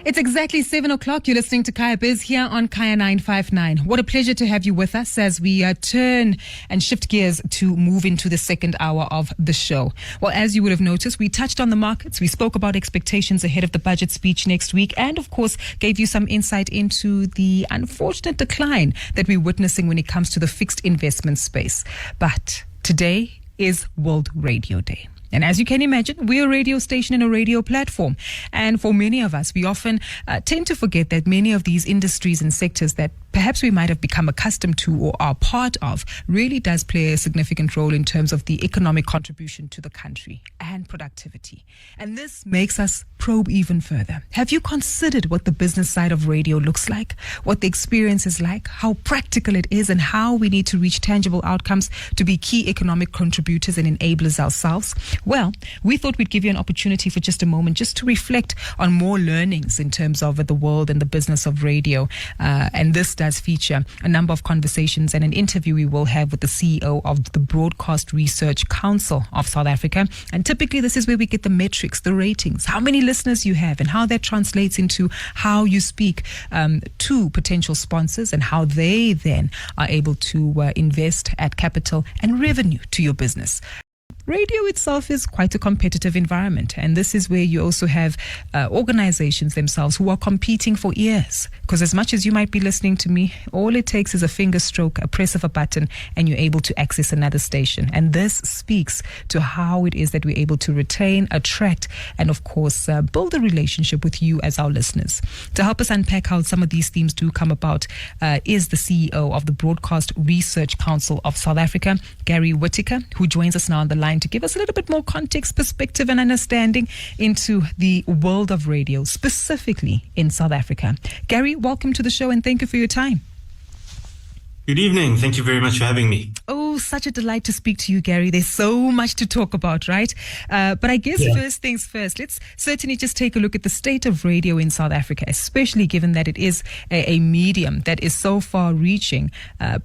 It's exactly 7 o'clock. You're listening to Kaya Biz here on Kaya 959. What a pleasure to have you with us as we turn and shift gears to move into the second hour of the show. Well, as you would have noticed, we touched on the markets. We spoke about expectations ahead of the budget speech next week and, of course, gave you some insight into the unfortunate decline that we're witnessing when it comes to the fixed investment space. But today is World Radio Day. And as you can imagine, we're a radio station and a radio platform. And for many of us, we often tend to forget that many of these industries and sectors that perhaps we might have become accustomed to or are part of really does play a significant role in terms of the economic contribution to the country and productivity. And this makes us probe even further. Have you considered what the business side of radio looks like, what the experience is like, how practical it is, and how we need to reach tangible outcomes to be key economic contributors and enablers ourselves? Well, we thought we'd give you an opportunity for just a moment just to reflect on more learnings in terms of the world and the business of radio. And this does feature a number of conversations and an interview we will have with the CEO of the Broadcast Research Council of South Africa. And typically this is where we get the metrics, the ratings, how many listeners you have and how that translates into how you speak to potential sponsors and how they then are able to invest at capital and revenue to your business. Radio itself is quite a competitive environment, and this is where you also have organizations themselves who are competing for ears. Because as much as you might be listening to me, all it takes is a finger stroke, a press of a button, and you're able to access another station. And this speaks to how it is that we're able to retain, attract, and of course, build a relationship with you as our listeners. To help us unpack how some of these themes do come about is the CEO of the Broadcast Research Council of South Africa, Gary Whittaker, who joins us now on the line to give us a little bit more context, perspective, and understanding into the world of radio, specifically in South Africa. Gary, welcome to the show and thank you for your time. Good evening. Thank you very much for having me. Oh, such a delight to speak to you, Gary. There's so much to talk about, right? But I guess first things first, let's certainly just take a look at the state of radio in South Africa, especially given that it is a medium that is so far reaching,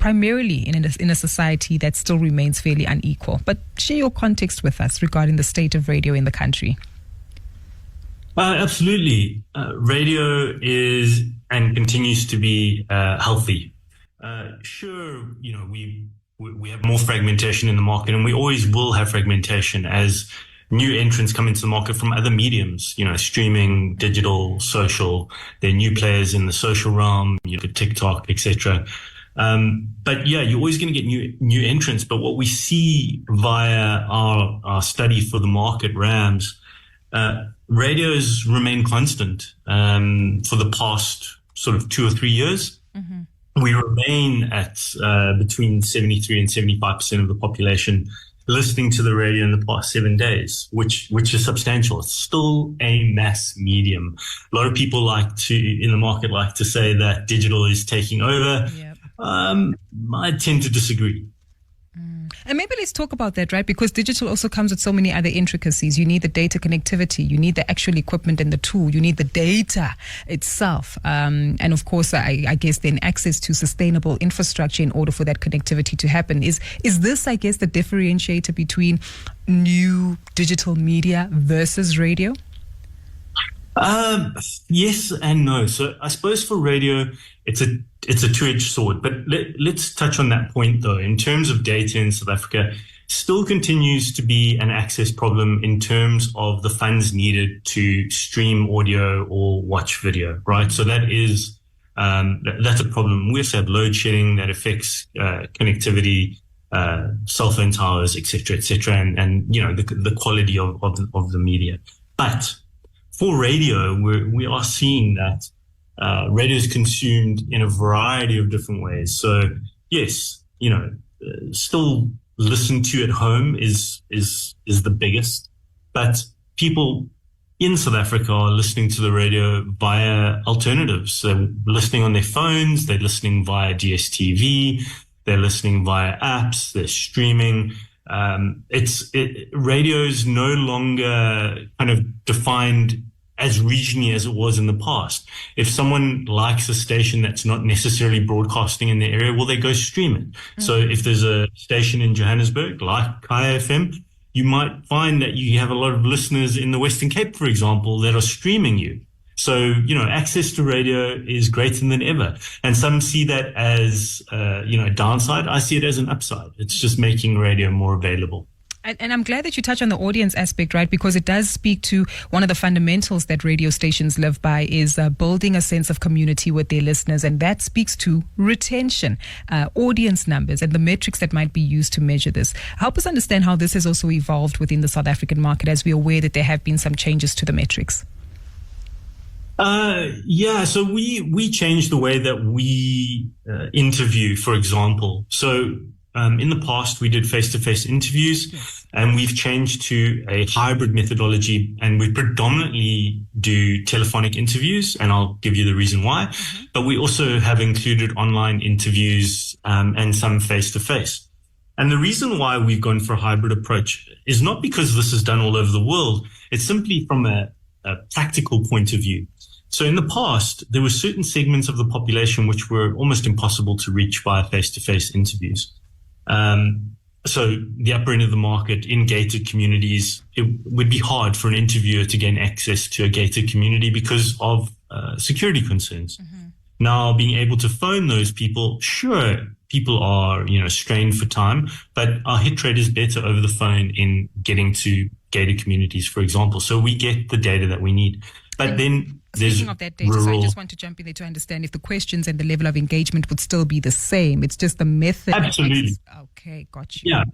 primarily in a society that still remains fairly unequal. But share your context with us regarding the state of radio in the country. Absolutely. Radio is and continues to be healthy. Sure, you know, we have more fragmentation in the market, and we always will have fragmentation as new entrants come into the market from other mediums, you know, streaming, digital, social. There are new players in the social realm, you know, TikTok, etc. But yeah, you're always going to get new entrants. But what we see via our study for the market RAMs, radio has remained constant for the past sort of 2 or 3 years. Mm-hmm. We remain at between 73 and 75% of the population listening to the radio in the past 7 days, which is substantial. It's still a mass medium. A lot of people in the market like to say that digital is taking over. Yep. I tend to disagree. And maybe let's talk about that, right? Because digital also comes with so many other intricacies. You need the data connectivity. You need the actual equipment and the tool. You need the data itself. And of course, I guess then access to sustainable infrastructure in order for that connectivity to happen. Is this, I guess, the differentiator between new digital media versus radio? Yes and no. So I suppose for radio, it's a two-edged sword. But let's touch on that point, though. In terms of data in South Africa, still continues to be an access problem in terms of the funds needed to stream audio or watch video, right? So that is that's a problem. We also have load shedding that affects connectivity, cell phone towers, et cetera, and you know the quality of the media. But for radio, we are seeing that radio is consumed in a variety of different ways. So yes, you know, still listened to at home is the biggest, but people in South Africa are listening to the radio via alternatives. They're listening on their phones, they're listening via DSTV, they're listening via apps, they're streaming. Radio is no longer kind of defined as regionally as it was in the past. If someone likes a station that's not necessarily broadcasting in the area, well, they go stream it. Mm-hmm. So if there's a station in Johannesburg like Kaya FM, you might find that you have a lot of listeners in the Western Cape, for example, that are streaming you. So, access to radio is greater than ever. And some see that as, a downside. I see it as an upside. It's just making radio more available. And I'm glad that you touch on the audience aspect, right? Because it does speak to one of the fundamentals that radio stations live by is building a sense of community with their listeners. And that speaks to retention, audience numbers, and the metrics that might be used to measure this. Help us understand how this has also evolved within the South African market, as we're aware that there have been some changes to the metrics. So we changed the way that we interview, for example. So in the past, we did face-to-face interviews, yes, and we've changed to a hybrid methodology, and we predominantly do telephonic interviews, and I'll give you the reason why. Mm-hmm. But we also have included online interviews and some face-to-face. And the reason why we've gone for a hybrid approach is not because this is done all over the world. It's simply from a practical point of view. So in the past, there were certain segments of the population which were almost impossible to reach via face-to-face interviews. So the upper end of the market in gated communities, it would be hard for an interviewer to gain access to a gated community because of security concerns. Mm-hmm. Now, being able to phone those people, sure, people are, strained for time, but our hit rate is better over the phone in getting to gated communities, for example. So we get the data that we need. But then speaking of that data, so I just want to jump in there to understand if the questions and the level of engagement would still be the same. It's just the method. Absolutely. Okay, got you. Yeah,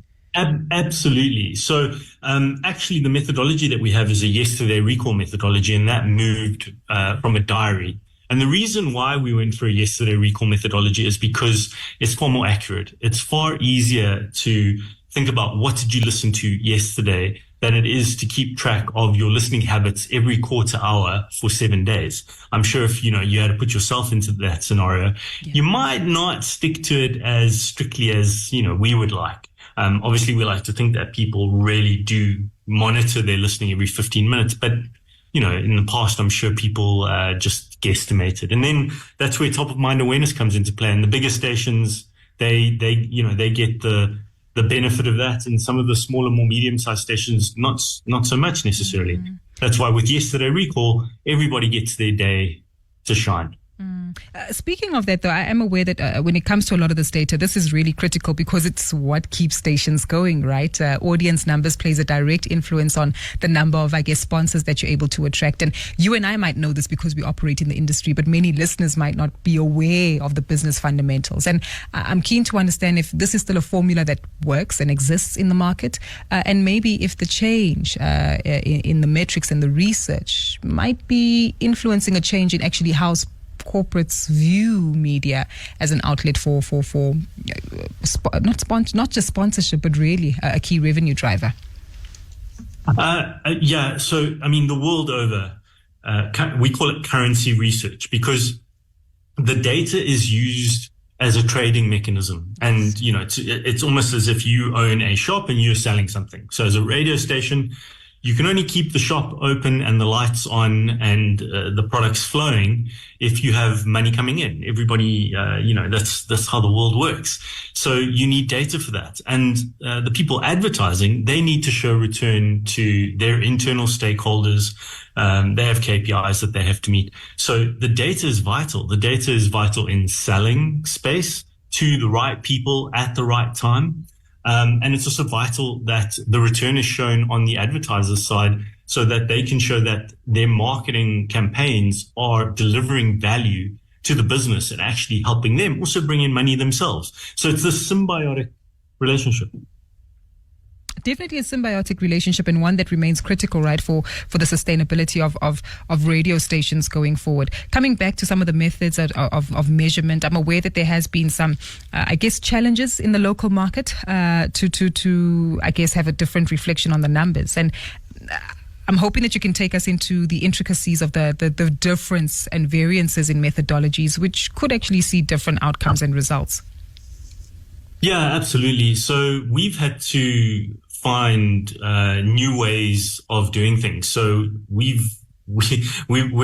absolutely. So actually the methodology that we have is a yesterday recall methodology, and that moved from a diary. And the reason why we went for a yesterday recall methodology is because it's far more accurate. It's far easier to think about what did you listen to yesterday than it is to keep track of your listening habits every quarter hour for 7 days. I'm sure if, you had to put yourself into that scenario, you might not stick to it as strictly as, we would like. Obviously, we like to think that people really do monitor their listening every 15 minutes, but in the past, I'm sure people just guesstimated. And then that's where top of mind awareness comes into play. And the bigger stations, they get the benefit of that, and some of the smaller, more medium-sized stations, not so much necessarily. Mm-hmm. That's why with yesterday recall, everybody gets their day to shine. Speaking of that, though, I am aware that when it comes to a lot of this data, this is really critical because it's what keeps stations going, right? Audience numbers plays a direct influence on the number of, sponsors that you're able to attract. And you and I might know this because we operate in the industry, but many listeners might not be aware of the business fundamentals. And I'm keen to understand if this is still a formula that works and exists in the market, and maybe if the change in the metrics and the research might be influencing a change in actually how corporates view media as an outlet for not just sponsorship, but really a key revenue driver. So, the world over, we call it currency research because the data is used as a trading mechanism. And, it's almost as if you own a shop and you're selling something. So as a radio station, you can only keep the shop open and the lights on and the products flowing if you have money coming in. Everybody, that's how the world works. So you need data for that. And the people advertising, they need to show return to their internal stakeholders. They have KPIs that they have to meet. So the data is vital. The data is vital in selling space to the right people at the right time. And it's also vital that the return is shown on the advertiser's side so that they can show that their marketing campaigns are delivering value to the business and actually helping them also bring in money themselves. So it's this symbiotic relationship. Definitely a symbiotic relationship, and one that remains critical, right, for the sustainability of radio stations going forward. Coming back to some of the methods of measurement, I'm aware that there has been some, challenges in the local market to have a different reflection on the numbers. And I'm hoping that you can take us into the intricacies of the difference and variances in methodologies, which could actually see different outcomes and results. Yeah, absolutely. So we've had to find new ways of doing things. So we're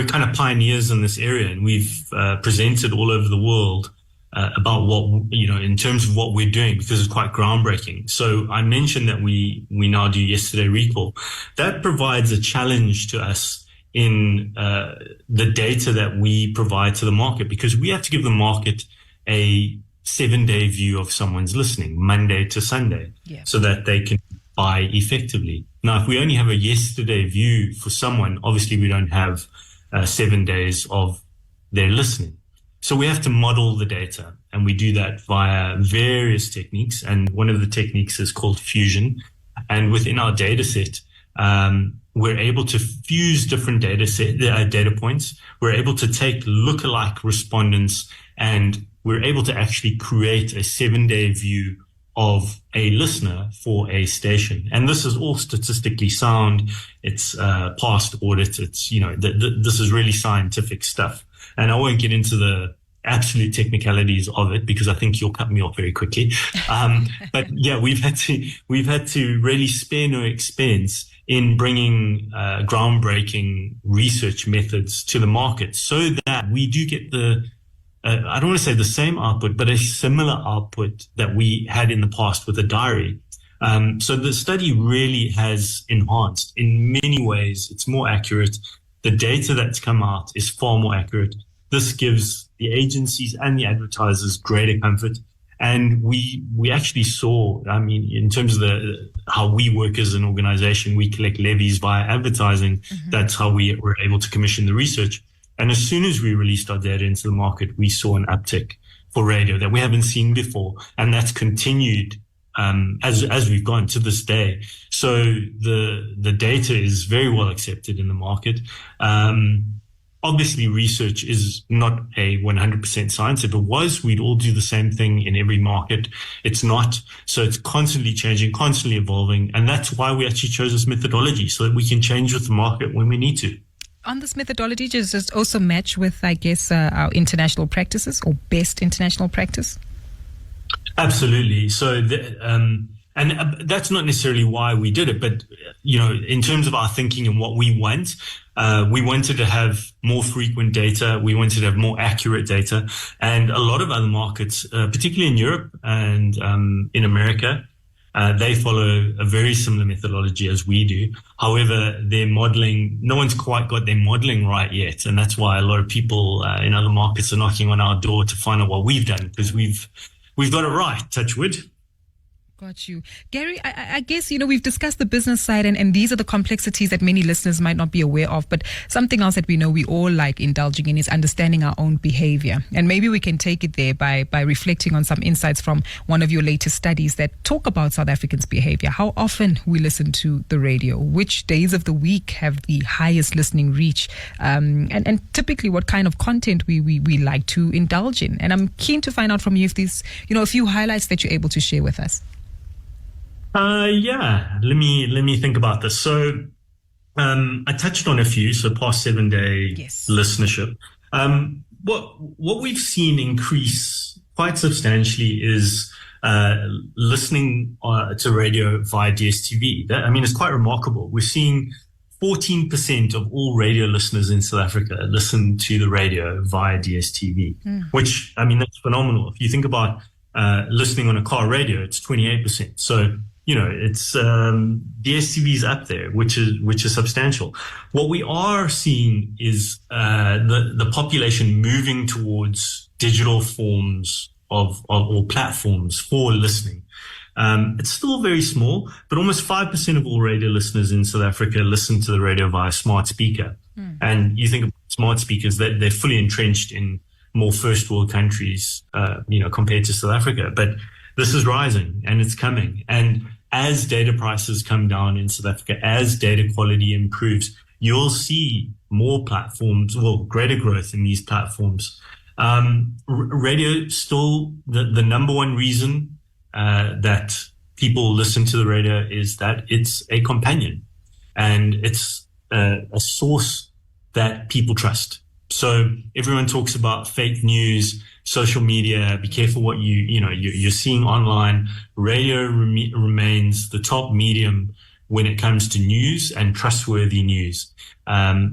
kind of pioneers in this area, and we've presented all over the world about what, in terms of what we're doing, because it's quite groundbreaking. So I mentioned that we now do yesterday recall. That provides a challenge to us in the data that we provide to the market, because we have to give the market a 7-day view of someone's listening, Monday to Sunday, so that they can buy effectively. Now, if we only have a yesterday view for someone, obviously we don't have 7 days of their listening. So we have to model the data, and we do that via various techniques. And one of the techniques is called fusion. And within our data set, we're able to fuse different data points. We're able to take lookalike respondents, and we're able to actually create a 7-day view of a listener for a station. And this is all statistically sound. It's past audit. It's, this is really scientific stuff. And I won't get into the absolute technicalities of it because I think you'll cut me off very quickly. But yeah, we've had to really spare no expense in bringing groundbreaking research methods to the market so that we do get I don't want to say the same output, but a similar output that we had in the past with a diary. So the study really has enhanced in many ways. It's more accurate. The data that's come out is far more accurate. This gives the agencies and the advertisers greater comfort. And we actually saw, in terms of how we work as an organization, we collect levies via advertising. Mm-hmm. That's how we were able to commission the research. And as soon as we released our data into the market, we saw an uptick for radio that we haven't seen before. And that's continued as we've gone to this day. So the data is very well accepted in the market. Obviously, research is not a 100% science. If it was, we'd all do the same thing in every market. It's not. So it's constantly changing, constantly evolving. And that's why we actually chose this methodology, so that we can change with the market when we need to. On this methodology, does it also match with, I guess, our international practices or best international practice? Absolutely. So, that's not necessarily why we did it, but, in terms of our thinking and what we want, we wanted to have more frequent data. We wanted to have more accurate data. And a lot of other markets, particularly in Europe and in America, they follow a very similar methodology as we do. However, their modeling, no one's quite got their modeling right yet. And that's why a lot of people in other markets are knocking on our door to find out what we've done, because we've got it right, touch wood. Got you. Gary, I guess, we've discussed the business side and these are the complexities that many listeners might not be aware of. But something else that we know we all like indulging in is understanding our own behavior. And maybe we can take it there by reflecting on some insights from one of your latest studies that talk about South Africans' behavior. How often we listen to the radio, which days of the week have the highest listening reach, and typically what kind of content we like to indulge in. And I'm keen to find out from you if there's, a few highlights that you're able to share with us. Yeah, let me think about this. So, I touched on a few, so past 7-day listenership. What we've seen increase quite substantially is, listening to radio via DSTV. It's quite remarkable. We're seeing 14% of all radio listeners in South Africa listen to the radio via DSTV, which, that's phenomenal. If you think about, listening on a car radio, it's 28%. So, it's DSTV's up there, which is substantial. What we are seeing is the population moving towards digital forms or platforms for listening. It's still very small, but almost 5% of all radio listeners in South Africa listen to the radio via smart speaker. And you think of smart speakers, they're fully entrenched in more first world countries, compared to South Africa. But this is rising and it's coming. And as data prices come down in South Africa, as data quality improves, you'll see more platforms, greater growth in these platforms. Radio still the number one reason that people listen to the radio is that it's a companion and it's a source that people trust. So everyone talks about fake news, social media, be careful what you're seeing online. Radio remains the top medium when it comes to news and trustworthy news.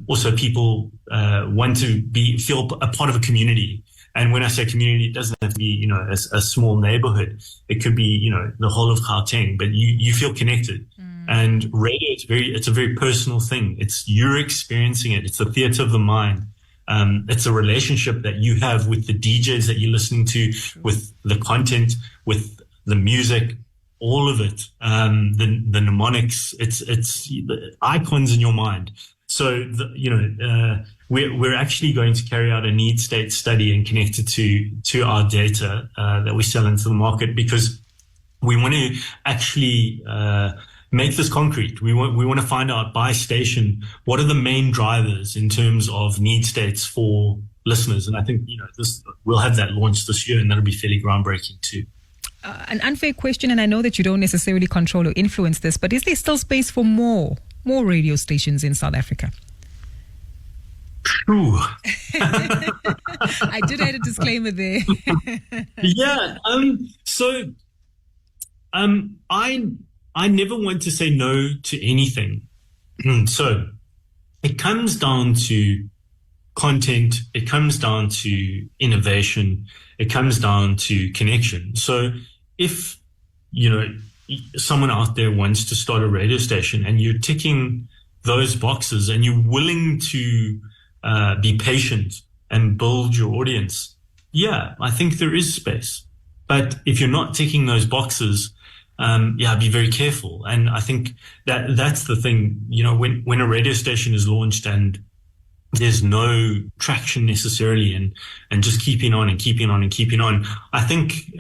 Also, people want to feel a part of a community. And when I say community, it doesn't have to be, a small neighborhood. It could be, the whole of Gauteng, but you feel connected. And radio it's a very personal thing. It's you're experiencing it. It's the theater of the mind. It's a relationship that you have with the DJs that you're listening to, with the content, with the music, all of it. The mnemonics. It's the icons in your mind. So we're actually going to carry out a need state study and connect it to our data that we sell into the market, because we want to actually make this concrete. We want to find out by station what are the main drivers in terms of need states for listeners. And I think we'll have that launched this year, and that'll be fairly groundbreaking too. An unfair question, and I know that you don't necessarily control or influence this, but is there still space for more radio stations in South Africa? Ooh. I did add a disclaimer there. Yeah. I never want to say no to anything. So it comes down to content. It comes down to innovation. It comes down to connection. So if, someone out there wants to start a radio station and you're ticking those boxes and you're willing to be patient and build your audience, yeah, I think there is space. But if you're not ticking those boxes, be very careful. And I think that's the thing, when a radio station is launched and there's no traction necessarily, and just keeping on and keeping on and keeping on, I think, you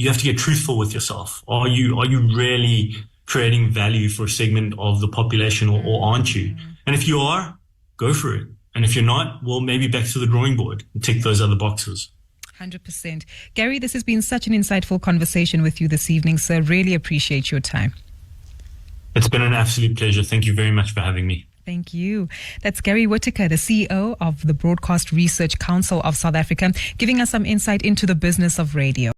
have to get truthful with yourself. Are you really creating value for a segment of the population, or aren't you? And if you are, go for it. And if you're not, well, maybe back to the drawing board and tick those other boxes. 100%. Gary, this has been such an insightful conversation with you this evening, sir. Really appreciate your time. It's been an absolute pleasure. Thank you very much for having me. Thank you. That's Gary Whittaker, the CEO of the Broadcast Research Council of South Africa, giving us some insight into the business of radio.